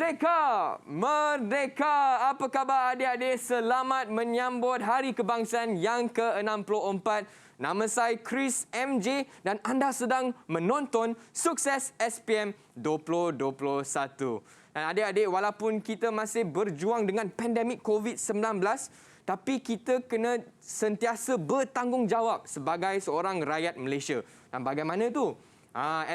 Merdeka! Merdeka! Apa khabar adik-adik? Selamat menyambut Hari Kebangsaan yang ke-64. Nama saya Chris MJ dan anda sedang menonton Sukses SPM 2021. Dan adik-adik, walaupun kita masih berjuang dengan pandemik COVID-19, tapi kita kena sentiasa bertanggungjawab sebagai seorang rakyat Malaysia. Dan bagaimana tu?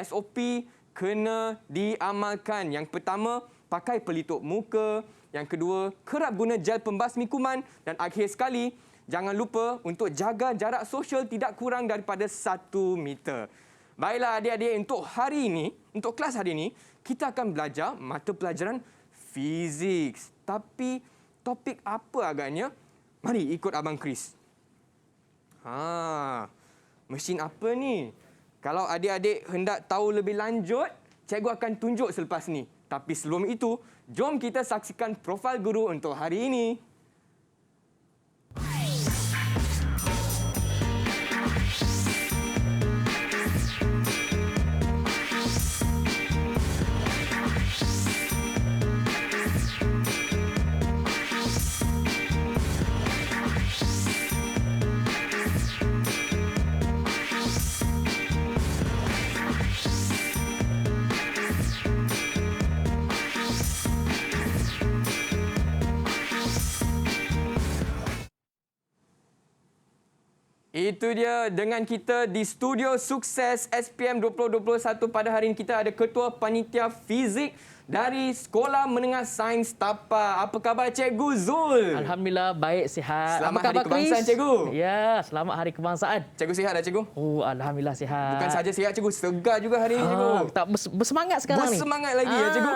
SOP kena diamalkan. Yang pertama, pakai pelitup muka. Yang kedua, kerap guna gel pembasmi kuman. Dan akhir sekali, jangan lupa untuk jaga jarak sosial tidak kurang daripada 1 meter. Baiklah adik-adik, untuk hari ini, untuk kelas hari ini, kita akan belajar mata pelajaran fizik. Tapi topik apa agaknya? Mari ikut Abang Chris. Mesin apa ni? Kalau adik-adik hendak tahu lebih lanjut, cikgu akan tunjuk selepas ni. Tapi sebelum itu, jom kita saksikan profil guru untuk hari ini. Itu dia dengan kita di studio Sukses SPM 2021. Pada hari ini kita ada Ketua Panitia Fizik dari Sekolah Menengah Sains Tapa. Apa khabar Cikgu Zul? Alhamdulillah, baik, sihat. Selamat Apa khabar, Hari Kebangsaan, Chris? Cikgu. Ya, selamat Hari Kebangsaan. Cikgu sihat dah, Cikgu? Oh, Alhamdulillah sihat. Bukan saja sihat, Cikgu. Segar juga hari ini, Cikgu. Tak bersemangat sekarang ni. Bersemangat lagi ya, Cikgu.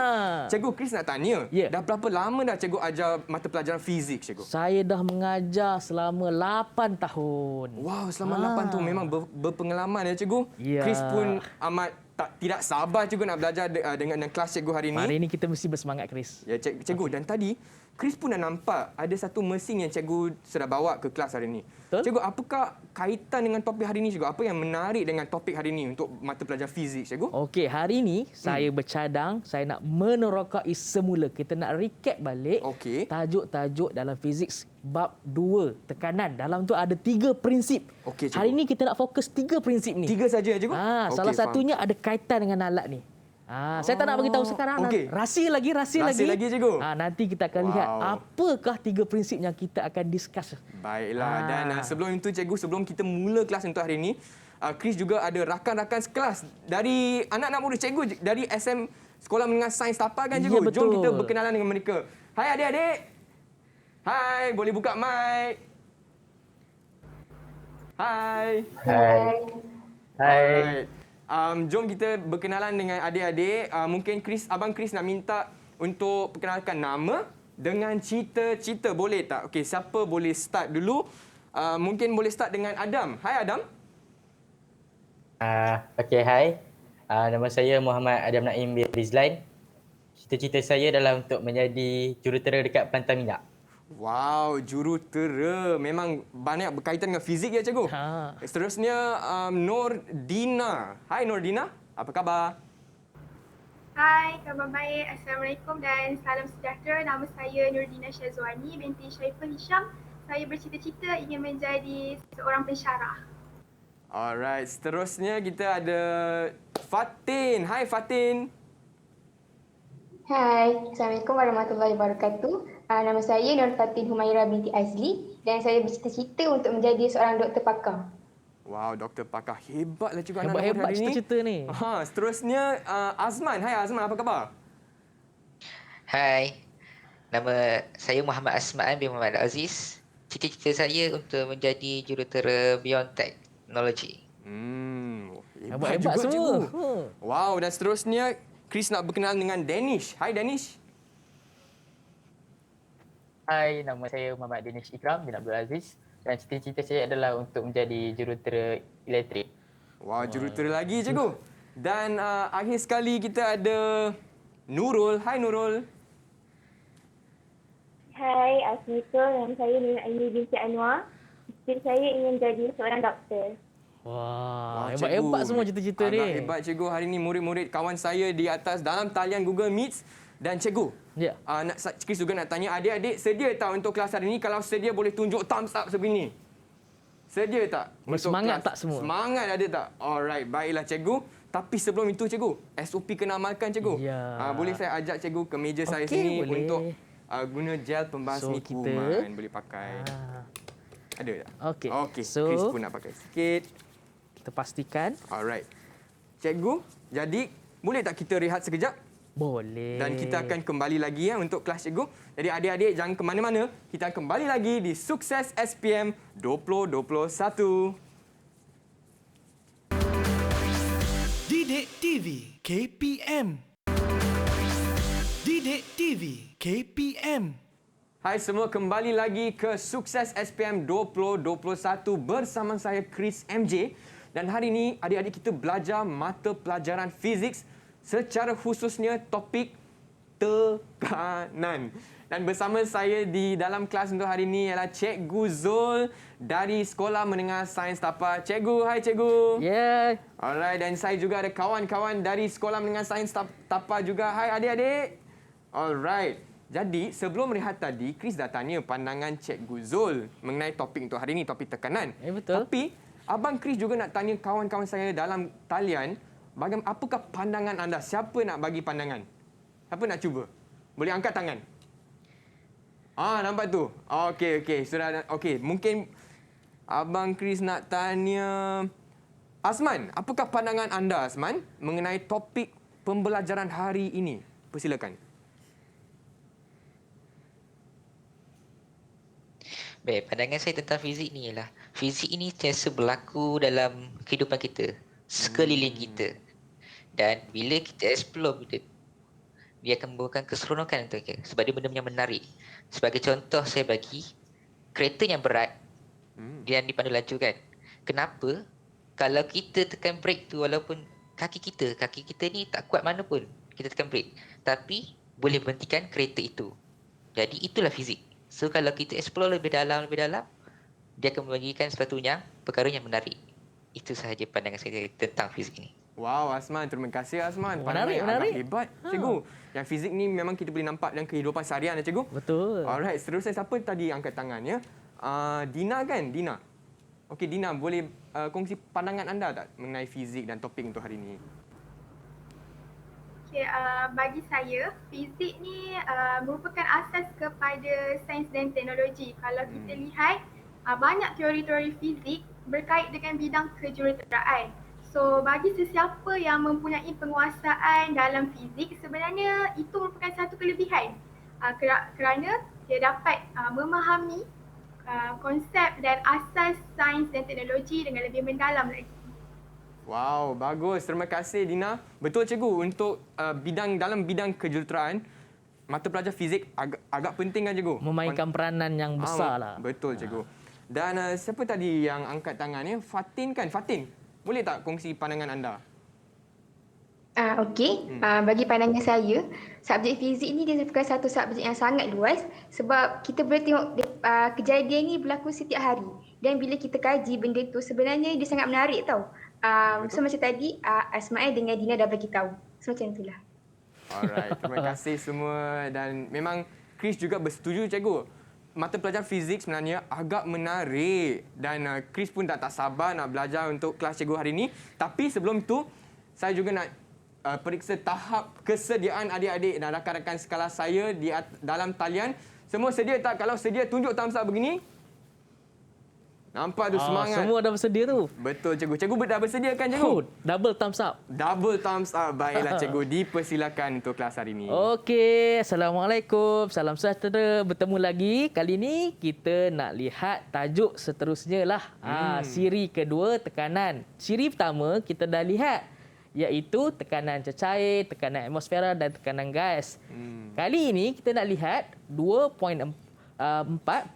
Cikgu, Chris nak tanya. Ya. Dah berapa lama dah Cikgu ajar mata pelajaran fizik, Cikgu? Saya dah mengajar selama 8 tahun. Wow, selama 8 tahun memang berpengalaman ya, Cikgu. Ya. Chris pun amat tidak sabar Cikgu nak belajar dengan kelas Cikgu hari ini. Hari ini kita mesti bersemangat, Chris. Ya, Cikgu. Dan tadi, Chris pun dah nampak ada satu mesin yang Cikgu sudah bawa ke kelas hari ini. Betul. Cikgu, apakah kaitan dengan topik hari ini, Cikgu? Apa yang menarik dengan topik hari ini untuk mata pelajaran fizik, Cikgu? Okey, hari ini saya bercadang, saya nak menerokai semula. Kita nak recap balik Okey. tajuk-tajuk dalam fizik bab 2, tekanan. Dalam tu ada 3 prinsip. Okey, Cikgu. Hari ini kita nak fokus 3 prinsip ni. 3 saja ya, Cikgu? Okey, Salah faham. satunya ada kaitan dengan alat ni. Saya tak nak bagi tahu sekarang. okey. Rahsia lagi. Rahsia lagi, Cikgu. Nanti kita akan lihat apakah 3 prinsip yang kita akan discuss. Baiklah. Dan sebelum itu, Cikgu, sebelum kita mula kelas untuk hari ini, Chris juga ada rakan-rakan sekelas dari anak-anak murid Cikgu dari SM Sekolah Menengah Sains Tapa kan, Cikgu? Ya, betul. Jom kita berkenalan dengan mereka. Hai adik-adik. Hai, boleh buka mic. Hai. Hai. Alright. Jom kita berkenalan dengan adik-adik. Mungkin Abang Chris nak minta untuk perkenalkan nama dengan cita-cita. Boleh tak? Okey, siapa boleh start dulu? Mungkin boleh start dengan Adam. Hai Adam. Okey, hai. Nama saya Muhammad Adam Naim bin Rizlan. Cita-cita saya adalah untuk menjadi jurutera dekat Pelantar Minyak. Wow, jurutera. Memang banyak berkaitan dengan fizik ya, Cikgu? Seterusnya, Nur Dina. Hai Nur Dina, apa khabar? Hai, khabar baik. Assalamualaikum dan salam sejahtera. Nama saya Nurdina Syazwani binti Syaiful Hisham. Saya bercita-cita ingin menjadi seorang pensyarah. Alright, seterusnya kita ada Fatin. Hai Fatin. Hai, Assalamualaikum warahmatullahi wabarakatuh. Nama saya Nur Fatin Humaira binti Azli dan saya bercita-cita untuk menjadi seorang doktor pakar. Wow, doktor pakar. Hebatlah Cikgu anak-anak Hebat-hebat hari ini. cita-cita ni. Seterusnya Azman. Hai Azman, apa khabar? Hai, nama saya Muhammad Asman bin Muhammad Aziz. Cita-cita saya untuk menjadi jurutera Biontechnology. Hebat Hebat juga, semua. Cikgu. Wow, dan seterusnya Chris nak berkenalan dengan Danish. Hai Danish. Hai, nama saya Muhammad Danish Ikram bin Abdul Aziz dan cita-cita saya adalah untuk menjadi jurutera elektrik. Wow, jurutera lagi Cikgu. Dan akhir sekali kita ada Nurul. Hai Nurul. Hai, Assalamualaikum. Nama saya Nur Aini binti Anwar. Cita saya ingin jadi seorang doktor. Wah, Cikgu. hebat-hebat semua cita-cita ni. Agak hebat Cikgu. Hari ini murid-murid kawan saya di atas dalam talian Google Meet Dan cikgu, Ya. Chris juga nak tanya, adik-adik sedia tak untuk kelas hari ini? Kalau sedia boleh tunjuk thumbs up sebegini. Sedia tak? untuk Bersemangat kelas? tak semua? Semangat ada tak? Alright, baiklah cikgu. Tapi sebelum itu cikgu, SOP kena amalkan cikgu. Ya. Boleh saya ajak cikgu ke meja saya Okey, sini boleh. untuk guna gel pembasmi So, kita- kuman. Boleh pakai. Ada tak? Okey. Okey, So- Chris pun nak pakai sikit. Kita pastikan. Alright. Cikgu, jadi boleh tak kita rehat sekejap? Boleh. Dan kita akan kembali lagi untuk kelas cikgu. Jadi adik-adik jangan ke mana-mana. Kita akan kembali lagi di Sukses SPM 2021. Didik TV KPM. Didik TV KPM. Hai semua, kembali lagi ke Sukses SPM 2021 bersama saya Chris MJ. Dan hari ini adik-adik kita belajar mata pelajaran fizik, secara khususnya topik tekanan. Dan bersama saya di dalam kelas untuk hari ini ialah Cikgu Zul dari Sekolah Menengah Sains Tapa. Cikgu, hai cikgu. Ya. Alright, dan saya juga ada kawan-kawan dari Sekolah Menengah Sains Tapa juga. Hai adik-adik. Alright. Jadi, sebelum rehat tadi, Chris dah tanya pandangan Cikgu Zul mengenai topik untuk hari ini, topik tekanan. Betul. Tapi, Abang Chris juga nak tanya kawan-kawan saya dalam talian, apakah pandangan anda? Siapa nak bagi pandangan? Siapa nak cuba? Boleh angkat tangan. Nampak tu? Okey. Sudah. Okey, mungkin Abang Chris nak tanya Asman, apakah pandangan anda Asman mengenai topik pembelajaran hari ini? Persilakan. Baik, pandangan saya tentang fizik ni ialah fizik ini sentiasa berlaku dalam kehidupan kita, sekeliling kita. Dan bila kita explore benda, dia akan membawakan keseronokan untuk kita sebab dia benda yang menarik. Sebagai contoh saya bagi kereta yang berat yang dipandu laju kan. Kenapa? Kalau kita tekan brake tu, walaupun kaki kita ni tak kuat mana pun, kita tekan brake, tapi boleh berhentikan kereta itu. Jadi itulah fizik. So kalau kita explore lebih dalam, dia akan membagikan sesuatu yang perkara yang menarik. Itu sahaja pandangan saya tentang fizik ini. Wow, Asman. Terima kasih, Asman. Menarik, Pandangan yang menarik. agak hebat, cikgu. Yang fizik ni memang kita boleh nampak dalam kehidupan seharian, cikgu. Betul. Alright, seterusnya siapa tadi angkat tangan, ya? Dina kan? Dina. Okey, Dina, boleh kongsi pandangan anda tak mengenai fizik dan topik untuk hari ini? Okay, bagi saya, fizik ni merupakan asas kepada sains dan teknologi. Kalau kita lihat, banyak teori-teori fizik berkait dengan bidang kejuruteraan. So, bagi sesiapa yang mempunyai penguasaan dalam fizik, sebenarnya itu merupakan satu kelebihan. Kerana dia dapat memahami konsep dan asas sains dan teknologi dengan lebih mendalam lagi. Wow, bagus. Terima kasih, Dina. Betul, cikgu. Untuk dalam bidang kejuruteraan, mata pelajar fizik agak penting kan, cikgu? Memainkan peranan yang besar lah. Betul, cikgu. Dan siapa tadi yang angkat tangan ni? Fatin kan? Fatin, boleh tak kongsi pandangan anda? Okey, bagi pandangan saya, subjek fizik ni dia merupakan satu subjek yang sangat luas sebab kita boleh tengok kejadian ni berlaku setiap hari. Dan bila kita kaji benda tu, sebenarnya dia sangat menarik tau. So macam tadi, Asma'il dengan Dina dah bagi tahu. So macam itulah. Alright, terima kasih semua. Dan memang Chris juga bersetuju, cikgu. Mata pelajaran fizik sebenarnya agak menarik. Dan Chris pun tak sabar nak belajar untuk kelas cikgu hari ini. Tapi sebelum tu, saya juga nak periksa tahap kesediaan adik-adik dan rakan-rakan sekelas saya di dalam talian. Semua sedia tak? Kalau sedia, tunjuk thumbs up begini. Nampak tu semangat. Semua dah bersedia tu. Betul, cikgu. Cikgu dah bersedia kan, cikgu? Double thumbs up. Double thumbs up. Baiklah, cikgu. Dipersilakan untuk kelas hari ini. Okey, Assalamualaikum. Salam sejahtera. Bertemu lagi. Kali ni kita nak lihat tajuk seterusnya lah. Siri kedua, tekanan. Siri pertama kita dah lihat, iaitu tekanan cecair, tekanan atmosfera dan tekanan gas. Kali ini kita nak lihat 2.4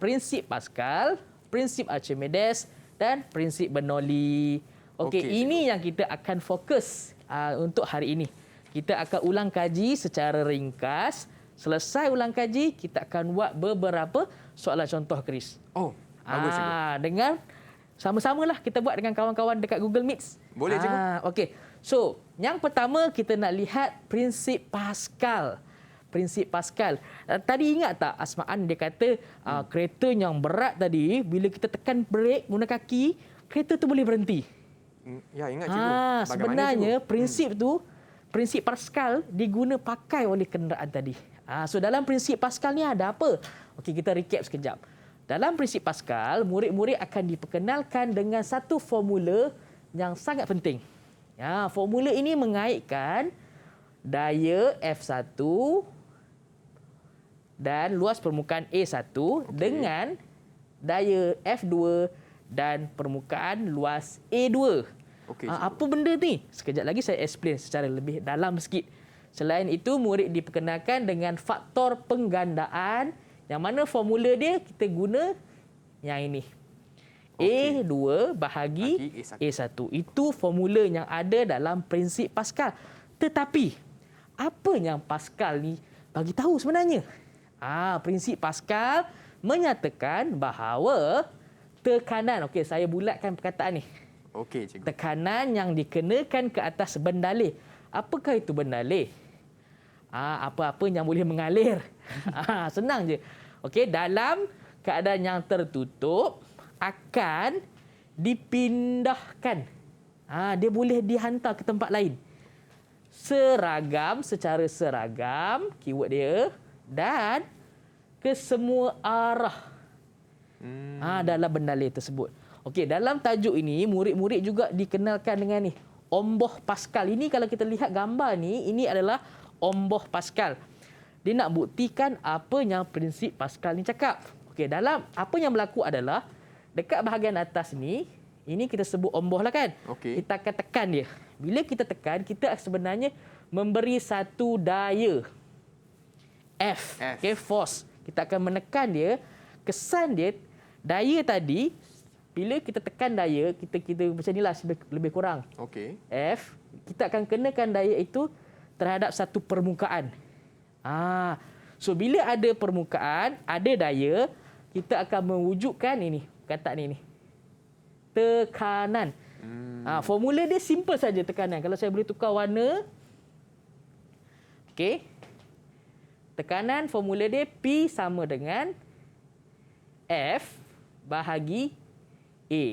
prinsip Pascal, prinsip Archimedes dan prinsip Bernoulli. Okey, ini yang kita akan fokus untuk hari ini. Kita akan ulang kaji secara ringkas. Selesai ulang kaji, kita akan buat beberapa soalan contoh, Chris. Oh, bagus, cikgu. Dengan sama-samalah kita buat dengan kawan-kawan dekat Google Meet. Boleh, cikgu. Okey. So, yang pertama kita nak lihat prinsip Pascal. prinsip Pascal. Tadi ingat tak Asma'an dia kata kereta yang berat tadi bila kita tekan brake guna kaki, kereta tu boleh berhenti. Ya, ingat cikgu. Bagaimana, Sebenarnya cikgu? prinsip tu, prinsip Pascal diguna pakai oleh kenderaan tadi. So dalam prinsip Pascal ni ada apa? Okey, kita recap sekejap. Dalam prinsip Pascal, murid-murid akan diperkenalkan dengan satu formula yang sangat penting. Formula ini mengaitkan daya F1 dan luas permukaan A1 dengan daya F2 dan permukaan luas A2. Apa benda ni? Sekejap lagi saya explain secara lebih dalam sikit. Selain itu, murid diperkenalkan dengan faktor penggandaan yang mana formula dia kita guna yang ini. A2 bahagi A1. Itu formula yang ada dalam prinsip Pascal. Tetapi, apa yang Pascal ni bagi tahu sebenarnya? Prinsip Pascal menyatakan bahawa tekanan, okey, saya bulatkan perkataan ni. Okey, cikgu. Tekanan yang dikenakan ke atas bendalih. Apakah itu bendalih? Apa-apa yang boleh mengalir. Senang je. Okey, dalam keadaan yang tertutup akan dipindahkan. Dia boleh dihantar ke tempat lain. Secara seragam, keyword dia, dan ke semua arah. Dalam bendalih tersebut. Okey, dalam tajuk ini, murid-murid juga dikenalkan dengan ni. Omboh Pascal. Ini kalau kita lihat gambar ni, ini adalah omboh Pascal. Dia nak buktikan apa yang prinsip Pascal ni cakap. Okey, dalam apa yang berlaku adalah dekat bahagian atas ni, ini kita sebut omboh lah kan. Okey. Kita akan tekan dia. Bila kita tekan, kita sebenarnya memberi satu daya. F. Okey, force. Kita akan menekan dia. Kesan dia, daya tadi, bila kita tekan daya, kita macam inilah lebih kurang. Okey. F, kita akan kenakan daya itu terhadap satu permukaan. So bila ada permukaan, ada daya, kita akan mewujudkan ini, kata ni. Tekanan. Formula dia simple saja tekanan. Kalau saya boleh tukar warna. Okey. Tekanan formula dia P sama dengan F bahagi A.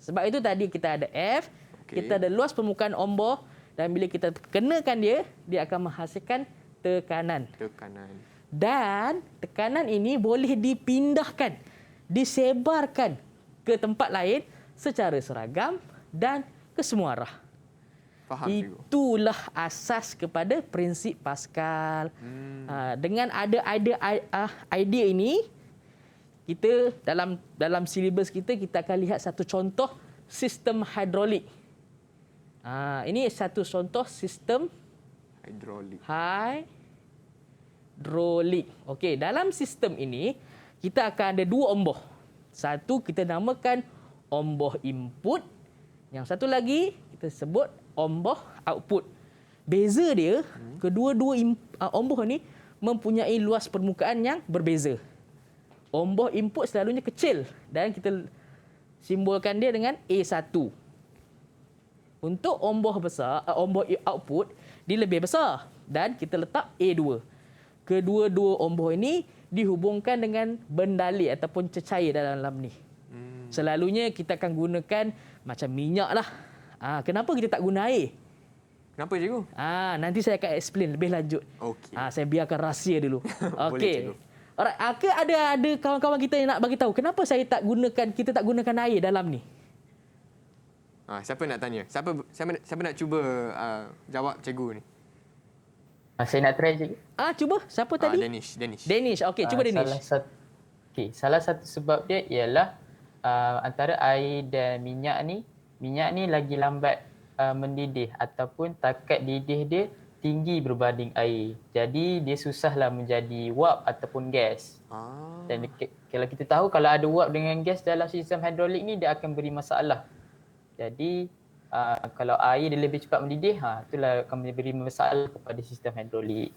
Sebab itu tadi kita ada F, kita ada luas permukaan omboh dan bila kita kenakan dia, dia akan menghasilkan tekanan. Dan tekanan ini boleh dipindahkan, disebarkan ke tempat lain secara seragam dan ke semua arah. Faham, itulah asas kepada prinsip Pascal. Dengan ada idea ini, kita dalam silibus kita akan lihat satu contoh sistem hidrolik. Ini satu contoh sistem hidrolik. Okey, dalam sistem ini kita akan ada dua omboh. Satu kita namakan omboh input, yang satu lagi kita sebut omboh output. Beza dia, kedua-dua omboh ni mempunyai luas permukaan yang berbeza. Omboh input selalunya kecil dan kita simbolkan dia dengan A1. Untuk omboh besar, omboh output, dia lebih besar dan kita letak A2. Kedua-dua omboh ini dihubungkan dengan bendalih ataupun cecair dalam ni. Selalunya kita akan gunakan macam minyak lah. Kenapa kita tak guna air? Kenapa, cikgu? Nanti saya akan explain lebih lanjut. Okey. Saya biarkan rahsia dulu. Boleh, cikgu. Alright, ada kawan-kawan kita yang nak bagi tahu kenapa kita tak gunakan air dalam ni? Siapa nak tanya? Siapa nak cuba jawab cikgu ni? Saya nak try je. Cuba. Siapa tadi? Danish. Okey, cuba Danish. Salah satu sebab dia ialah antara air dan minyak ni lagi lambat mendidih ataupun takat didih dia tinggi berbanding air. Jadi dia susahlah menjadi wap ataupun gas. Dan kalau kita tahu kalau ada wap dengan gas dalam sistem hidrolik ni dia akan beri masalah. Jadi kalau air dia lebih cepat mendidih, itulah akan memberi masalah kepada sistem hidrolik.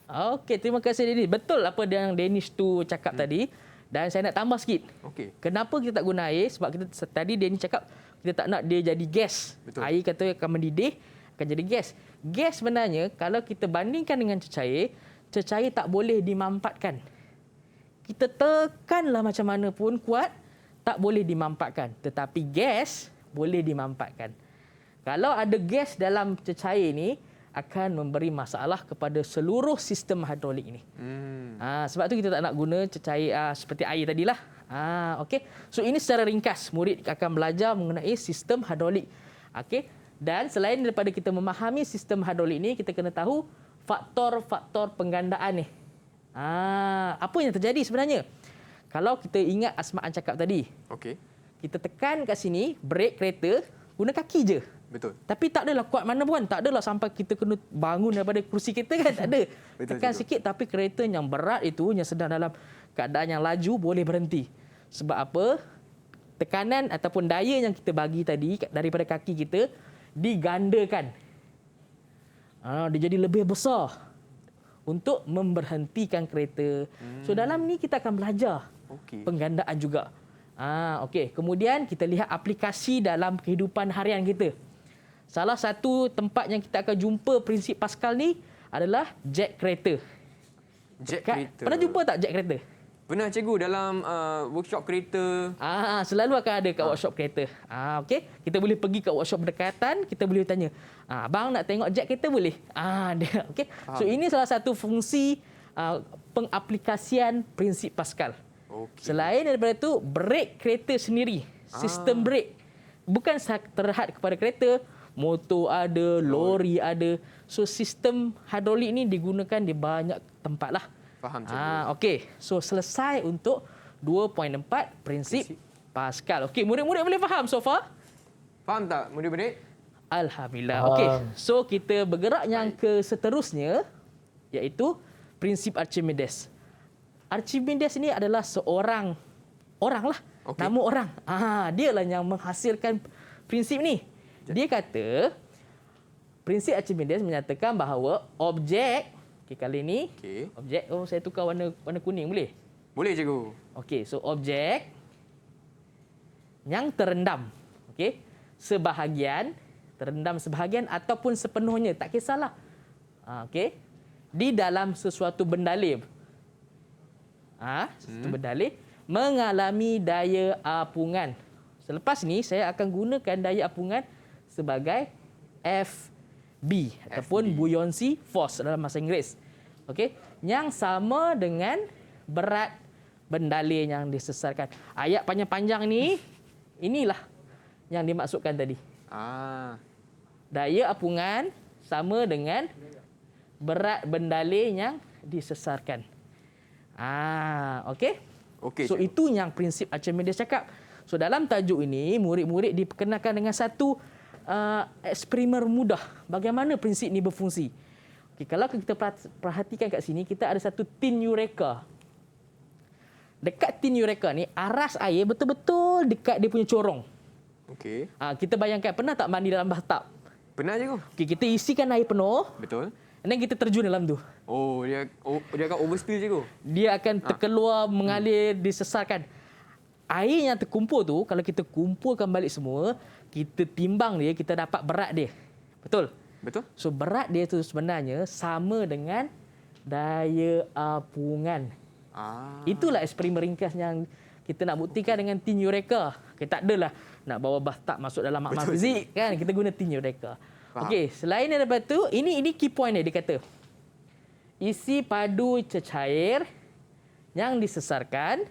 Okey, terima kasih Danish. Betul apa yang Danish tu cakap tadi. Dan saya nak tambah sikit. Okey. Kenapa kita tak guna air? Sebab tadi Danish cakap kita tak nak dia jadi gas. Betul. Air kata akan mendidih, akan jadi gas. Gas sebenarnya kalau kita bandingkan dengan cecair cecair tak boleh dimampatkan. Kita tekanlah macam mana pun kuat, tak boleh dimampatkan. Tetapi gas boleh dimampatkan. Kalau ada gas dalam cecair ni, akan memberi masalah kepada seluruh sistem hidrolik ini. Sebab tu kita tak nak guna cecair seperti air tadilah. Okey. So ini secara ringkas murid akan belajar mengenai sistem hidrolik. Okey. Dan selain daripada kita memahami sistem hidrolik ini, kita kena tahu faktor-faktor penggandaan ni. Apa yang terjadi sebenarnya? Kalau kita ingat Asma'an cakap tadi. Okey. Kita tekan kat sini, brek kereta, guna kaki je. Betul. Tapi tak adalah kuat mana pun. Tak adalah sampai kita kena bangun daripada kursi kita kan. Tak ada. Betul, Tekan cikgu. sikit tapi kereta yang berat itu, yang sedang dalam keadaan yang laju boleh berhenti. Sebab apa? Tekanan ataupun daya yang kita bagi tadi daripada kaki kita digandakan. Dia jadi lebih besar untuk memberhentikan kereta. So dalam ni kita akan belajar penggandaan juga. Okey. Kemudian kita lihat aplikasi dalam kehidupan harian kita. Salah satu tempat yang kita akan jumpa prinsip Pascal ni adalah jack kereta. Jack kereta. Pernah jumpa tak jack kereta? Pernah cikgu dalam workshop kereta. Selalu akan ada kat workshop kereta. Okey, kita boleh pergi kat workshop berdekatan, kita boleh tanya, abang nak tengok jack kereta boleh? Dia. Okey. So ini salah satu fungsi pengaplikasian prinsip Pascal. Selain daripada itu, brek kereta sendiri, sistem brek bukan terhad kepada kereta, motor ada, lori ada. So sistem hidrolik ni digunakan di banyak tempat lah. Faham cikgu. Okey. So selesai untuk 2.4 prinsip Pascal. Okey, murid-murid boleh faham so far? Faham tak murid-murid? Alhamdulillah. Okey. So kita bergerak yang ke seterusnya, iaitu prinsip Archimedes. Archimedes ni adalah seorang orang lah. Nama orang. Dia lah yang menghasilkan prinsip ni. Dia kata prinsip Archimedes menyatakan bahawa objek, kali ni objek, saya tukar warna kuning boleh? Boleh cikgu. Okey, so objek yang terendam, sebahagian, terendam sebahagian ataupun sepenuhnya, tak kisahlah. Di dalam sesuatu bendalih. Sesuatu bendalih mengalami daya apungan. Selepas ni saya akan gunakan daya apungan sebagai FB ataupun buoyancy force dalam bahasa Inggeris. Okey, yang sama dengan berat bendalih yang disesarkan. Ayat panjang-panjang ni inilah yang dimaksudkan tadi. Daya apungan sama dengan berat bendalih yang disesarkan. Okey. So itu yang prinsip Archimedes cakap. So dalam tajuk ini murid-murid diperkenalkan dengan satu eksperimen mudah bagaimana prinsip ini berfungsi. Kalau kita perhatikan kat sini, kita ada satu tin Eureka. Dekat tin Eureka ni, aras air betul-betul dekat dia punya corong. Kita bayangkan, pernah tak mandi dalam bathtub? Pernah cikgu. Kita isikan air penuh. Betul. Dan kita terjun dalam tu. Dia akan overspill cikgu. Dia akan terkeluar, mengalir, disesarkan. Air yang terkumpul tu, kalau kita kumpulkan balik semua, kita timbang dia, kita dapat berat dia. Betul? Betul. So berat dia tu sebenarnya sama dengan daya apungan. Itulah eksperimen ringkas yang kita nak buktikan dengan tin Eureka. Tak adalah nak bawa bathtub masuk dalam makmal fizik kan. Kita guna tin Eureka. Okey, selain daripada tu, ini key point dia kata. Isi padu cecair yang disesarkan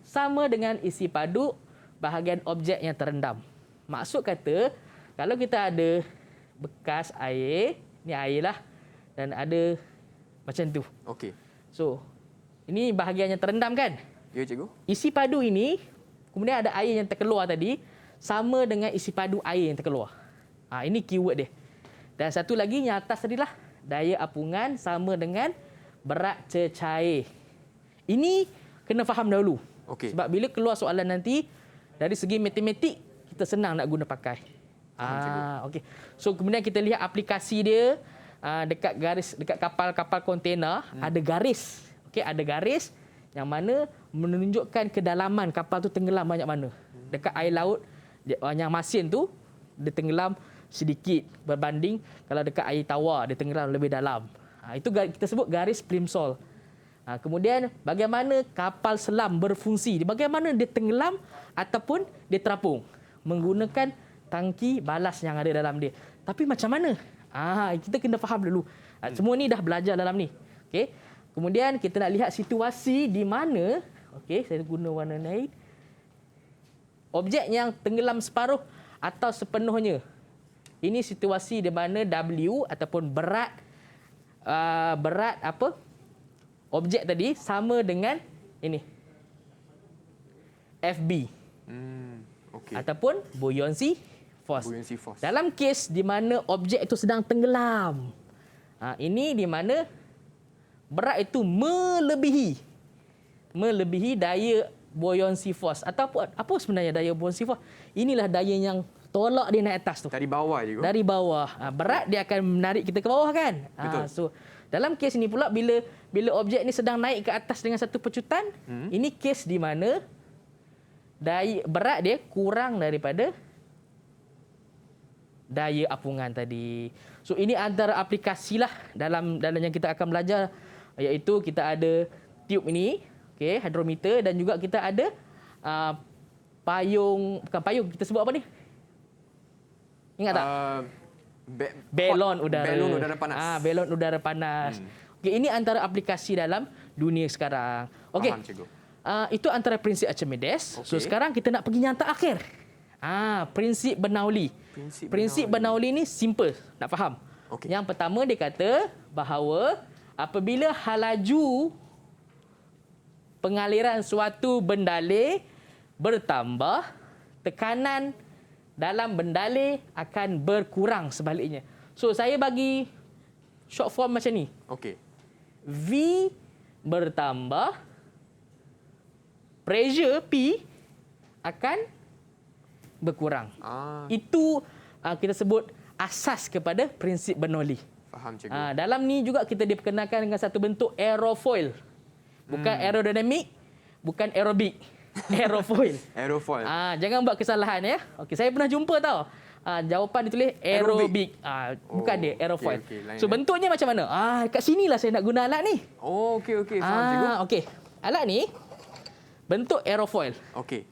sama dengan isi padu bahagian objek yang terendam. Maksud kata, kalau kita ada bekas air, ni air lah, dan ada macam tu. So, ini bahagian yang terendam kan? Ya cikgu. Isi padu ini, kemudian ada air yang terkeluar tadi, sama dengan isi padu air yang terkeluar. Ini keyword dia. Dan satu lagi yang atas tadi lah, daya apungan sama dengan berat cecair. Ini kena faham dahulu. Sebab bila keluar soalan nanti, dari segi matematik, kita senang nak guna pakai. Okey. So kemudian kita lihat aplikasi dia dekat kapal-kapal kontena ada garis. Ada garis yang mana menunjukkan kedalaman kapal tu tenggelam banyak mana. Dekat air laut yang masin tu dia tenggelam sedikit berbanding kalau dekat air tawar dia tenggelam lebih dalam. Itu kita sebut garis plimsoll. Kemudian bagaimana kapal selam berfungsi, bagaimana dia tenggelam ataupun dia terapung menggunakan tangki balas yang ada dalam dia. Tapi macam mana? Kita kena faham dulu. Semua ni dah belajar dalam ni. Okey. Kemudian kita nak lihat situasi di mana, okey, saya guna warna lain. Objek yang tenggelam separuh atau sepenuhnya. Ini situasi di mana W ataupun berat objek tadi sama dengan ini. FB. Okey. Ataupun buoyancy force. Buoyancy force. Dalam kes di mana objek itu sedang tenggelam. Ini di mana berat itu melebihi daya buoyancy force. Ataupun apa sebenarnya daya buoyancy force? Inilah daya yang tolak dia naik atas tu. Dari bawah je. Dari bawah. Berat dia akan menarik kita ke bawah kan? Betul. So dalam kes ini pula bila objek ni sedang naik ke atas dengan satu pecutan, ini kes di mana berat dia kurang daripada daya apungan tadi. So ini antara aplikasi lah dalam yang kita akan belajar, iaitu kita ada tube ini, okey, hydrometer, dan juga kita ada bukan payung, kita sebut apa ni? Ingat tak? Belon udara panas. Belon udara panas. Okey, ini antara aplikasi dalam dunia sekarang. Okey. Faham, cikgu. Itu antara prinsip Archimedes. So sekarang kita nak pergi yang terakhir. Prinsip Bernoulli. Prinsip Bernoulli ni simple nak faham. Okay. Yang pertama dia kata bahawa apabila halaju pengaliran suatu bendaleh bertambah, tekanan dalam bendaleh akan berkurang sebaliknya. So saya bagi short form macam ni. Okey. V bertambah, pressure P akan berkurang. Itu kita sebut asas kepada prinsip Bernoulli. Faham, cikgu. Dalam ni juga kita diperkenalkan dengan satu bentuk aerofoil. Bukan aerodinamik, bukan aerobik. Aerofoil. Aerofoil. Jangan buat kesalahan ya. Okey, saya pernah jumpa tau. Jawapan ditulis aerobik. Bukan dia, aerofoil. Okay, So bentuknya macam mana? Kat sinilah saya nak guna alat ni. Okey. Faham, cikgu. Okey. Alat ni bentuk aerofoil. Okey.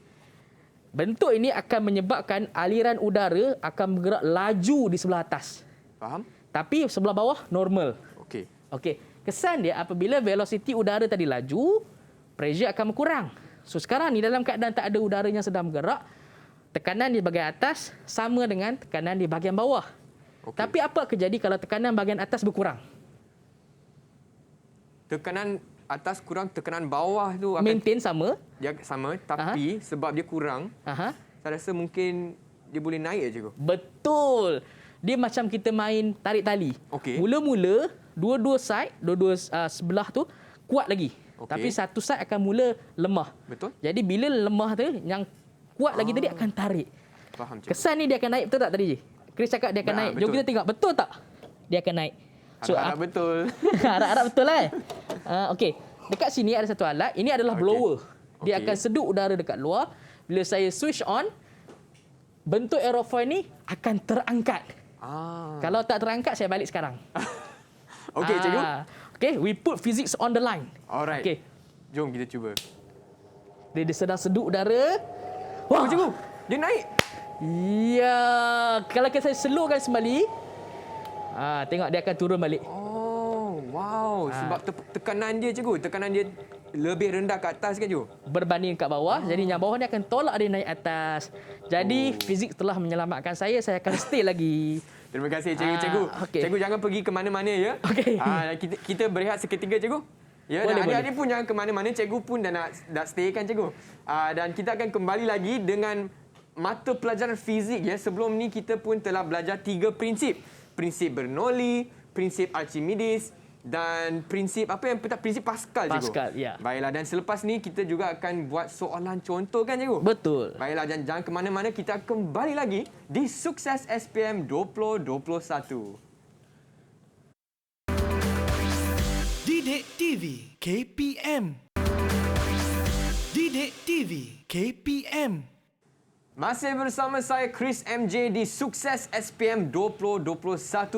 Bentuk ini akan menyebabkan aliran udara akan bergerak laju di sebelah atas. Faham? Tapi sebelah bawah normal. Okey. Okey. Kesan dia apabila velocity udara tadi laju, pressure akan berkurang. So sekarang ni dalam keadaan tak ada udara yang sedang bergerak, tekanan di bahagian atas sama dengan tekanan di bahagian bawah. Okay. Tapi apa akan jadi kalau tekanan bahagian atas berkurang? Tekanan atas kurang, tekanan bawah tu akan maintain sama. Dia sama, tapi sebab dia kurang, saya rasa mungkin dia boleh naik je, cikgu. Betul. Dia macam kita main tarik tali. Okey. Mula-mula dua-dua sebelah tu kuat lagi. Okey. Tapi satu side akan mula lemah. Betul. Jadi bila lemah tu, yang kuat lagi tadi akan tarik. Faham, cikgu. Kesan ni dia akan naik, betul tak tadi? Chris cakap dia akan naik. Jom kita tengok, betul tak? Dia akan naik. Harap-harap betul. Harap-harap betul lah. Okey. Dekat sini ada satu alat. Ini adalah blower. Dia akan sedut udara dekat luar. Bila saya switch on, bentuk aerofoil ni akan terangkat. Kalau tak terangkat, saya balik sekarang. Okey, cikgu. Okay, we put physics on the line. Alright. Okay. Jom kita cuba. Dia sedang sedut udara. Wah, cikgu. Dia naik. Ya, kalau saya slowkan kembali, tengok dia akan turun balik. Wow, sebab tekanan dia, cikgu. Tekanan dia lebih rendah ke atas kan, cikgu? Berbanding kat bawah. Jadi yang bawah ni akan tolak dia naik atas. Jadi fizik telah menyelamatkan saya akan stay lagi. Terima kasih, cikgu. Okay. Cikgu jangan pergi ke mana-mana ya. Okey. Kita berehat seketika, cikgu. Ya, Boleh, dan adik-adik pun jangan ke mana-mana. Cikgu pun dah nak stay kan, cikgu. Dan kita akan kembali lagi dengan mata pelajaran fizik ya. Sebelum ni kita pun telah belajar 3 prinsip. Prinsip Bernoulli, prinsip Archimedes dan prinsip apa yang prinsip Pascal, cikgu. Pascal, ya. Baiklah, dan selepas ni kita juga akan buat soalan contoh kan, cikgu? Betul. Baiklah, jangan ke mana-mana, kita kembali lagi di Sukses SPM 2021. Didik TV KPM. Didik TV KPM. Masih bersama saya Chris MJ di Sukses SPM 2021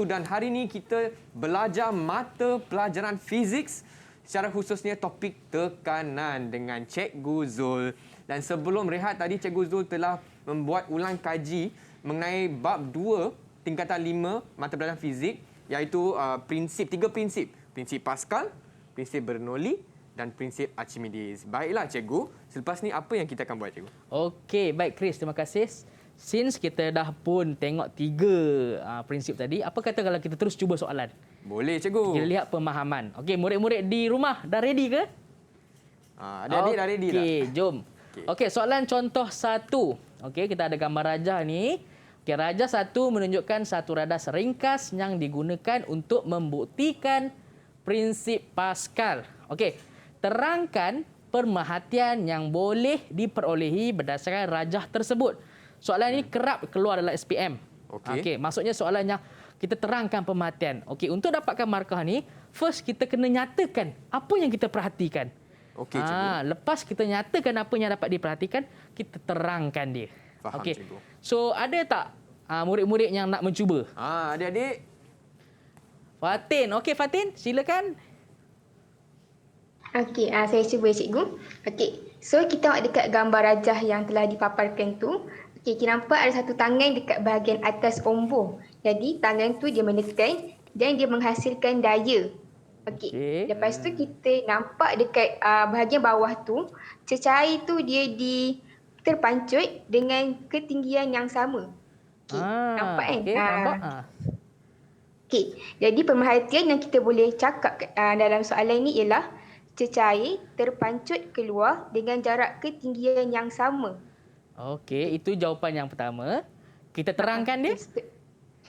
dan hari ini kita belajar mata pelajaran fizik secara khususnya topik tekanan dengan Cikgu Zul. Dan sebelum rehat tadi Cikgu Zul telah membuat ulang kaji mengenai bab 2 tingkatan 5 mata pelajaran fizik iaitu tiga prinsip. Prinsip Pascal, prinsip Bernoulli dan prinsip Archimedes. Baiklah cikgu, selepas ni apa yang kita akan buat cikgu? Okey, baik Chris, terima kasih. Since kita dah pun tengok 3 prinsip tadi, apa kata kalau kita terus cuba soalan? Boleh cikgu. Kita lihat pemahaman. Okey, murid-murid di rumah dah ready ke? Adik-adik dah ready dah. Okey, jom. Okey, soalan contoh 1. Okey, kita ada gambar rajah ni. Okey, rajah 1 menunjukkan satu radas ringkas yang digunakan untuk membuktikan prinsip Pascal. Okey, terangkan pemerhatian yang boleh diperolehi berdasarkan rajah tersebut. Soalan ini kerap keluar dalam SPM. Okey, maksudnya soalan yang kita terangkan pemerhatian. Okey, untuk dapatkan markah ni, first kita kena nyatakan apa yang kita perhatikan. Okey, cikgu. Lepas kita nyatakan apa yang dapat diperhatikan, kita terangkan dia. Faham, Okey. cikgu. So, ada tak murid-murid yang nak mencuba? Adik-adik. Fatin. Okey, Fatin, silakan. Okey, saya cuba cikgu. Okey, so kita tengok dekat gambar rajah yang telah dipaparkan tu. Okey, kita nampak ada satu tangan dekat bahagian atas omboh. Jadi tangan tu dia menekan dan dia menghasilkan daya. Okey, lepas tu kita nampak dekat bahagian bawah tu, cecair tu dia terpancut dengan ketinggian yang sama. Okey, nampak kan? Okey, nampak. Okey, jadi pemerhatian yang kita boleh cakap dalam soalan ni ialah cecair terpancut keluar dengan jarak ketinggian yang sama. Okey, itu jawapan yang pertama. Kita terangkan dia.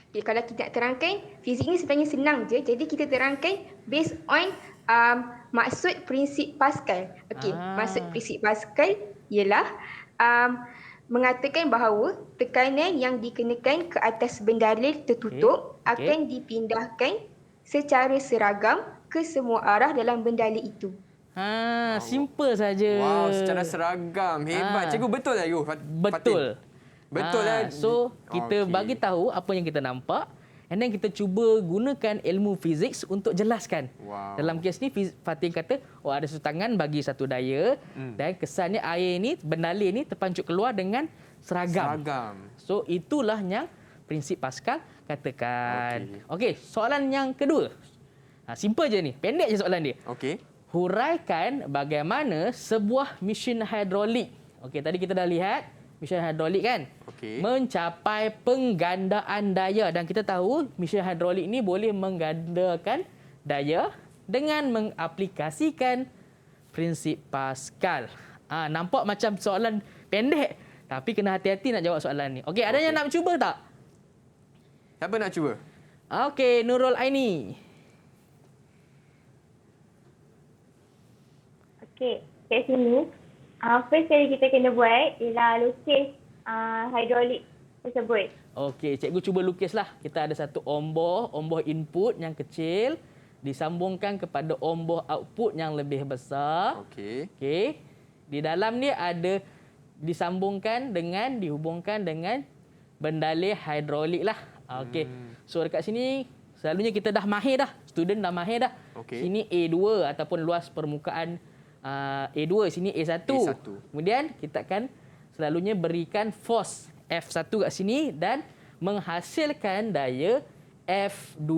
Okay, kalau kita nak terangkan, fizik ni sebenarnya senang je. Jadi kita terangkan based on maksud prinsip Pascal. Okey, maksud prinsip Pascal ialah mengatakan bahawa tekanan yang dikenakan ke atas bendalil tertutup akan dipindahkan secara seragam ke semua arah dalam bendalil itu. Simple saja. Wow, secara seragam. Hebat. Cikgu betul tak cikgu? Betul. Betul lah. So, kita bagi tahu apa yang kita nampak and then kita cuba gunakan ilmu fizik untuk jelaskan. Wow. Dalam kes ni Fatin kata, ada satu tangan bagi satu daya dan kesannya air ni, bendalil ni terpancut keluar dengan seragam. So, itulah yang prinsip Pascal katakan. Okey, soalan yang kedua. Simple je ni. Pendek je soalan dia. Okey. Huraikan bagaimana sebuah mesin hidrolik. Okey, tadi kita dah lihat mesin hidrolik kan? Okey. Mencapai penggandaan daya dan kita tahu mesin hidrolik ni boleh menggandakan daya dengan mengaplikasikan prinsip Pascal. Nampak macam soalan pendek tapi kena hati-hati nak jawab soalan ni. Okey, ada yang nak cuba tak? Siapa nak cuba? Okey, Nurul Aini. Okey, kat sini first kali kita kena buat ialah lukis hidrolik tersebut. Okey, cikgu cuba lukislah. Kita ada satu omboh input yang kecil disambungkan kepada omboh output yang lebih besar. Okey. Okey. Di dalam ni ada dihubungkan dengan bendalil hidrolik lah. Okey. So dekat sini selalunya kita dah mahir dah. Student dah mahir dah. Sini A2 ataupun luas permukaan A2, sini A1. Kemudian kita akan selalunya berikan force F1 kat sini dan menghasilkan daya F2.